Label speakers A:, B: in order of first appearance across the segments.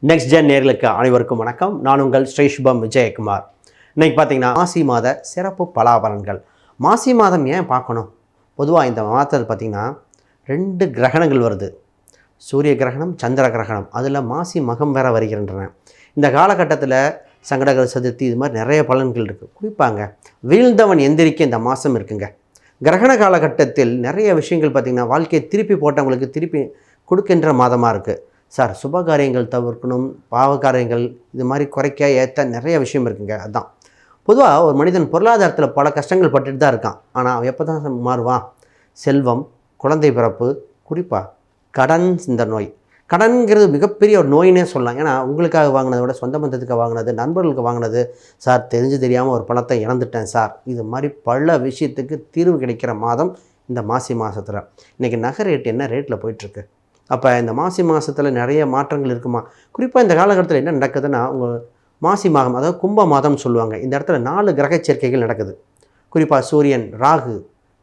A: Next gen நேர்களுக்கு அனைவருக்கும் வணக்கம். நான் உங்கள் ஸ்ரீஷுபம் விஜயகுமார். இன்றைக்கி பார்த்தீங்கன்னா மாசி மாத சிறப்பு பலாபலன்கள். மாசி மாதம் ஏன் பார்க்கணும்? பொதுவாக இந்த மாதத்தில் பார்த்திங்கன்னா 2 கிரகணங்கள் வருது. சூரிய கிரகணம், சந்திர கிரகணம். அதில் மாசி மகம் வேற வருகின்றன. இந்த காலகட்டத்தில் சங்கடகர சதுர்த்தி இது மாதிரி நிறைய பலன்கள் இருக்குது. குறிப்பாங்க வீழ்ந்தவன் எந்திரிக்க இந்த மாதம் இருக்குங்க. கிரகண காலகட்டத்தில் நிறைய விஷயங்கள் பார்த்திங்கன்னா வாழ்க்கையை திருப்பி போட்டவங்களுக்கு திருப்பி கொடுக்கின்ற மாதமாக இருக்குது. சார் சுபகாரியங்கள் தவிர்க்கணும், பாவகாரியங்கள் இது மாதிரி குறைக்க ஏற்ற நிறைய விஷயம் இருக்குங்க. அதுதான் பொதுவாக ஒரு மனிதன் பொருளாதாரத்தில் பல கஷ்டங்கள் பட்டுட்டு தான் இருக்கான். ஆனால் அவன் எப்போ தான் மாறுவான்? செல்வம், குழந்தை பிறப்பு, குறிப்பாக கடன். இந்த நோய் கடன்கிறது மிகப்பெரிய ஒரு நோயினே சொல்லலாம். ஏன்னா உங்களுக்காக வாங்கினதை விட சொந்த பந்தத்துக்கு வாங்கினது, நண்பர்களுக்கு வாங்கினது, சார் தெரிஞ்சு தெரியாமல் ஒரு பணத்தை இழந்துட்டேன் சார், இது மாதிரி பல விஷயத்துக்கு தீர்வு கிடைக்கிற மாதம் இந்த மாசி மாதத்தில். இன்றைக்கி நகை ரேட் என்ன ரேட்டில் போயிட்டுருக்கு? அப்போ இந்த மாசி மாதத்தில் நிறைய மாற்றங்கள் இருக்குமா? குறிப்பாக இந்த காலகட்டத்தில் என்ன நடக்குதுன்னா, உங்கள் மாசி மாதம், அதாவது கும்ப மாதம்னு சொல்லுவாங்க. இந்த இடத்துல 4 கிரக சேர்க்கைகள் நடக்குது. குறிப்பாக சூரியன், ராகு,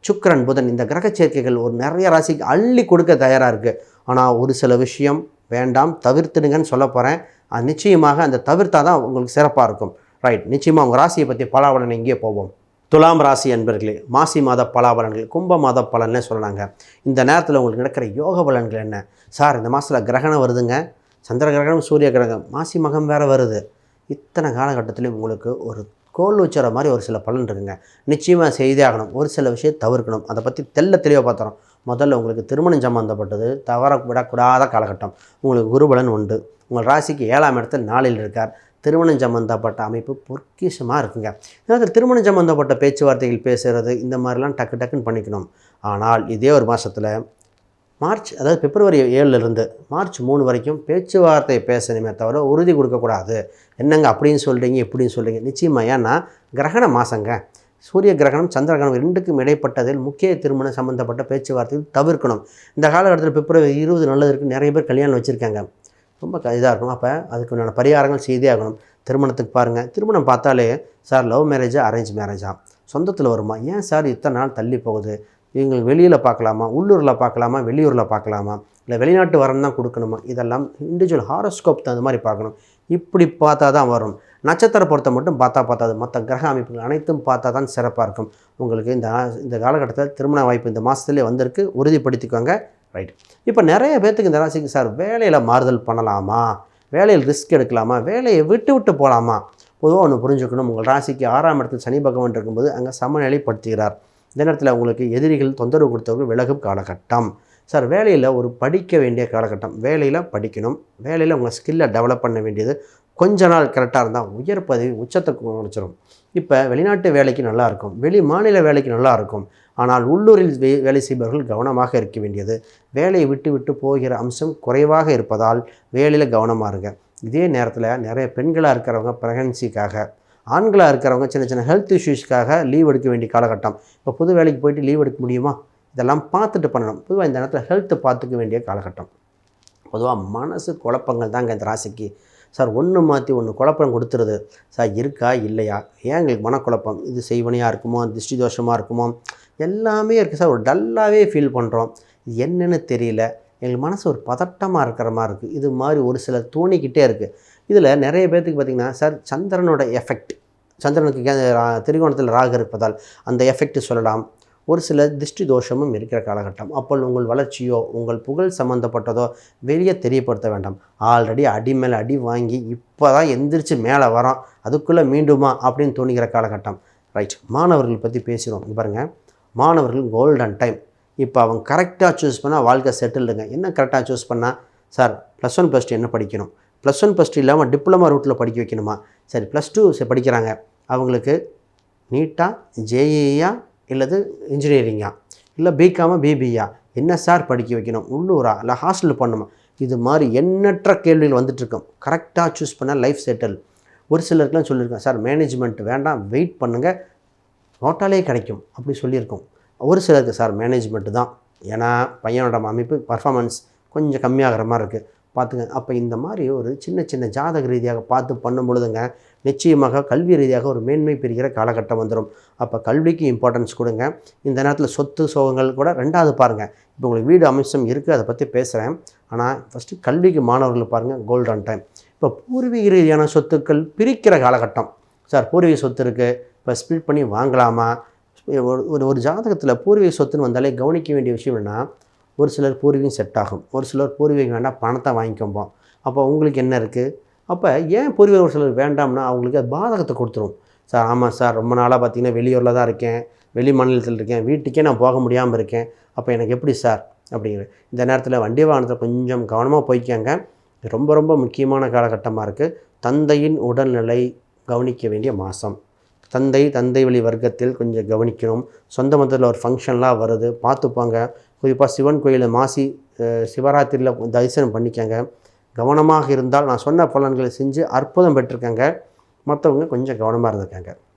A: சுக்கிரன், புதன், இந்த கிரக சேர்க்கைகள் ஒரு நிறைய ராசிக்கு அள்ளி கொடுக்க தயாராக இருக்குது. ஆனால் ஒரு சில விஷயம் வேண்டாம், தவிர்த்துடுங்கன்னு சொல்ல போகிறேன். அது நிச்சயமாக அந்த தவிர்த்தா தான் உங்களுக்கு சிறப்பாக இருக்கும். ரைட், நிச்சயமாக உங்கள் ராசியை பற்றி பலாபலன் இங்கே போவோம். துலாம் ராசி அன்பர்களே, மாசி மாத பலாபலன்கள், கும்ப மாத பலன்னே சொல்லலாங்க. இந்த நேரத்தில் உங்களுக்கு நடக்கிற யோக பலன்கள் என்ன? சார் இந்த மாதத்தில் கிரகணம் வருதுங்க, சந்திர கிரகணம், சூரிய கிரகணம், மாசி மகம் வேறு வருது. இத்தனை காலகட்டத்திலையும் உங்களுக்கு ஒரு கோல் வச்சுற மாதிரி ஒரு சில பலன் இருக்குங்க. நிச்சயமாக செய்தே ஆகணும். ஒரு சில விஷயம் தவிர்க்கணும். அதை பற்றி தெளிவாக பார்த்துறோம். முதல்ல உங்களுக்கு திருமணம் சம்மந்தப்பட்டது தவற விடக்கூடாத காலகட்டம். உங்களுக்கு குருபலன் உண்டு. உங்கள் ராசிக்கு 7ஆம் இடத்தில் நாளில் இருக்கார். திருமணம் சம்மந்தப்பட்ட அமைப்பு பொற்கிஷமாக இருக்குங்க. அதாவது திருமணம் சம்மந்தப்பட்ட பேச்சுவார்த்தைகள் பேசுகிறது இந்த மாதிரிலாம் டக்குன்னு பண்ணிக்கணும். ஆனால் இதே ஒரு மாதத்தில் மார்ச், அதாவது பிப்ரவரி 7லேருந்து மார்ச் 3 வரைக்கும் பேச்சுவார்த்தை பேசணுமே தவிர உறுதி கொடுக்கக்கூடாது. என்னங்க அப்படின்னு சொல்கிறீங்க, இப்படின்னு சொல்கிறீங்க? நிச்சயமாக. ஏன்னா கிரகண மாதங்க. சூரிய கிரகணம், சந்திர கிரகணம் 2க்கும் இடைப்பட்டதில் முக்கிய திருமணம் சம்மந்தப்பட்ட பேச்சுவார்த்தைகள் தவிர்க்கணும். இந்த காலகட்டத்தில் பிப்ரவரி 20 நல்லது இருக்குது. நிறைய பேர் கல்யாணம் வச்சுருக்காங்க. ரொம்ப இதாக இருக்கும். அப்போ அதுக்குண்டான பரிகாரங்கள் செய்தே ஆகணும். திருமணத்துக்கு பாருங்கள். திருமணம் பார்த்தாலே சார் லவ் மேரேஜா அரேஞ்ச் மேரேஜா, சொந்தத்தில் வருமா, ஏன் சார் இத்தனை நாள் தள்ளி போகுது, இவங்களுக்கு வெளியில் பார்க்கலாமா, உள்ளூரில் பார்க்கலாமா, வெளியூரில் பார்க்கலாமா, இல்லை வெளிநாட்டு வரன் தான் கொடுக்கணுமா, இதெல்லாம் இண்டிவிஜுவல் ஹாரோஸ்கோப் தகுந்த மாதிரி பார்க்கணும். இப்படி பார்த்தா தான் வரும். நட்சத்திர பொறுத்த மட்டும் பார்த்தாது. மற்ற கிரக அமைப்புகள் அனைத்தும் பார்த்தா தான் சிறப்பாக இருக்கும். உங்களுக்கு இந்த காலகட்டத்தில் திருமண வாய்ப்பு இந்த மாதத்துலேயே வந்திருக்கு. உறுதிப்படுத்திக்கோங்க. ரைட். இப்போ நிறைய பேர்த்துக்கு இந்த ராசிக்கு சார் வேலையில் மாறுதல் பண்ணலாமா, வேலையில் ரிஸ்க் எடுக்கலாமா, வேலையை விட்டு போகலாமா? பொதுவாக ஒன்று புரிஞ்சுக்கணும். உங்கள் ராசிக்கு 6ஆம் இடத்தில் சனி பகவான் இருக்கும்போது அங்கே சமநிலைப்படுத்துகிறார். இந்த நேரத்தில் உங்களுக்கு எதிரிகள் தொந்தரவு கொடுத்தவர்கள் விலகும் காலகட்டம். சார் வேலையில் ஒரு படிக்க வேண்டிய காலகட்டம். வேலையில் படிக்கணும். வேலையில் உங்கள் ஸ்கில்லை டெவலப் பண்ண வேண்டியது கொஞ்ச நாள் கரெக்டாக இருந்தால் உயர் பதவி உச்சத்துக்கு முடிச்சிடும். இப்போ வெளிநாட்டு வேலைக்கு நல்லாயிருக்கும், வெளி மாநில வேலைக்கு நல்லாயிருக்கும். ஆனால் உள்ளூரில் வேலை செய்பவர்கள் கவனமாக இருக்க வேண்டியது. வேலையை விட்டு போகிற அம்சம் குறைவாக இருப்பதால் வேலையில் கவனமாக இருங்க. இதே நேரத்தில் நிறைய பெண்களாக இருக்கிறவங்க ப்ரெக்னன்சிக்காக, ஆண்களாக இருக்கிறவங்க சின்ன ஹெல்த் இஷ்யூஸ்க்காக லீவ் எடுக்க வேண்டிய காலகட்டம். இப்போ புது வேலைக்கு போயிட்டு லீவ் எடுக்க முடியுமா? இதெல்லாம் பார்த்துட்டு பண்ணணும். பொதுவாக இந்த நேரத்தில் ஹெல்த்தை பார்த்துக்க வேண்டிய காலகட்டம். பொதுவாக மனசு குழப்பங்கள் தாங்க இந்த ராசிக்கு. சார் ஒன்று மாற்றி ஒன்று குழப்பம் கொடுத்துருது. சார் இருக்கா இல்லையா, ஏன் எங்களுக்கு மனக்குழப்பம், இது செய்வனையாக இருக்குமோ, திருஷ்டி தோஷமாக இருக்குமோ, எல்லாமே இருக்குது சார். ஒரு டல்லாகவே ஃபீல் பண்ணுறோம். இது என்னென்னு தெரியல, எங்களுக்கு மனசு ஒரு பதட்டமாக இருக்கிற மாதிரி இருக்குது. இது மாதிரி ஒரு சில தோணிக்கிட்டே இருக்குது. இதில் நிறைய பேர்த்துக்கு பார்த்திங்கன்னா சார் சந்திரனோட எஃபெக்ட், சந்திரனுக்கு திரிகோணத்தில் ராகு இருப்பதால் அந்த எஃபெக்ட் சொல்லலாம். ஒரு சில திருஷ்டி தோஷமும் இருக்கிற காலகட்டம். அப்போ உங்கள் வளர்ச்சியோ உங்கள் புகழ் சம்மந்தப்பட்டதோ வெளியே தெரியப்படுத்த வேண்டாம். ஆல்ரெடி அடி மேலே அடி வாங்கி இப்போ தான் எந்திரிச்சு மேலே வரோம், அதுக்குள்ளே மீண்டுமா அப்படின்னு தோணுகிற காலகட்டம். ரைட். மாணவர்கள் பற்றி பேசுகிறோம். இங்கே பாருங்கள், மாணவர்கள் கோல்டன் டைம். இப்போ அவங்க கரெக்டாக சூஸ் பண்ணால் வாழ்க்கை செட்டில்டுங்க. என்ன கரெக்டாக சூஸ் பண்ணால்? சார் +1 +2 என்ன படிக்கணும், +1 +2 இல்லாமல் டிப்ளமா ரூட்டில் படிக்க வைக்கணுமா? சரி +2 படிக்கிறாங்க, அவங்களுக்கு நீட்டா, ஜேஇயா, இல்லது இன்ஜினியரிங்கா, இல்லை பிகாமா, பிபியா, என்ன சார் படிக்க வைக்கணும், உள்ளூரா இல்லை ஹாஸ்டல் பண்ணுமா? இது மாதிரி எண்ணற்ற கேள்விகள் வந்துட்டுருக்கோம். கரெக்டாக சூஸ் பண்ணால் லைஃப் செட்டில். ஒரு சிலருக்குலாம் சொல்லியிருக்கேன், சார் மேனேஜ்மெண்ட் வேண்டாம், வெயிட் பண்ணுங்கள், நோட்டாலே கிடைக்கும் அப்படி சொல்லியிருக்கோம். ஒரு சிலருக்கு சார் மேனேஜ்மெண்ட்டு தான், ஏன்னா பையனோட அமைப்பு பர்ஃபார்மன்ஸ் கொஞ்சம் கம்மியாகிற மாதிரி இருக்குது, பார்த்துங்க. அப்போ இந்த மாதிரி ஒரு சின்ன ஜாதக ரீதியாக பார்த்து பண்ணும் பொழுதுங்க நிச்சயமாக கல்வி ரீதியாக ஒரு மேன்மை பெறுகிற காலகட்டம் வந்துடும். அப்போ கல்விக்கு இம்பார்ட்டன்ஸ் கொடுங்க. இந்த நேரத்தில் சொத்து சோகங்கள் கூட 2வது பாருங்கள். இப்போ உங்களுக்கு வீடு அம்சம் இருக்குது, அதை பற்றி பேசுகிறேன். ஆனால் ஃபஸ்ட்டு கல்விக்கு மாணவர்கள் பாருங்கள், கோல்டன் டைம். இப்போ பூர்வீக ரீதியான சொத்துக்கள் பிரிக்கிற காலகட்டம். சார் பூர்வீக சொத்து இருக்குது, இப்போ ஸ்ப்ளிட் பண்ணி வாங்கலாமா? ஒரு ஜாதகத்தில் பூர்வீக சொத்துன்னு வந்தாலே கவனிக்க வேண்டிய விஷயம் என்னென்னா, ஒரு சிலர் பூர்வீகம் செட் ஆகும், ஒரு சிலர் பூர்வீகம் வேண்டாம் பணத்தை வாங்கிக்கோம்போம். அப்போ உங்களுக்கு என்ன இருக்குது? அப்போ ஏன் பூர்வீகம் ஒரு சிலர் வேண்டாம்னா அவங்களுக்கு அது பாதகத்தை கொடுத்துரும். சார் ஆமாம் சார், ரொம்ப நாளாக பார்த்தீங்கன்னா வெளியூரில் தான் இருக்கேன், வெளி மாநிலத்தில் இருக்கேன், வீட்டுக்கே நான் போக முடியாமல் இருக்கேன், அப்போ எனக்கு எப்படி சார் அப்படிங்கிற இந்த நேரத்தில் வண்டி வாகனத்தை கொஞ்சம் கவனமாக போய்க்காங்க. ரொம்ப ரொம்ப முக்கியமான காலகட்டமாக இருக்குது. தந்தையின் உடல்நிலை கவனிக்க வேண்டிய மாதம். தந்தை வழி வர்க்கத்தில் கொஞ்சம் கவனிக்கணும். சொந்த மதத்தில் ஒரு ஃபங்க்ஷன்லாம் வருது, பார்த்துப்பாங்க. குறிப்பாக சிவன் கோயிலில் மாசி சிவராத்திரியில் தரிசனம் பண்ணிக்கங்க. கவனமாக இருந்தால் நான் சொன்ன பலன்களை செஞ்சு அற்புதம் பெற்றிருக்காங்க. மற்றவங்க கொஞ்சம் கவனமாக இருந்திருக்காங்க.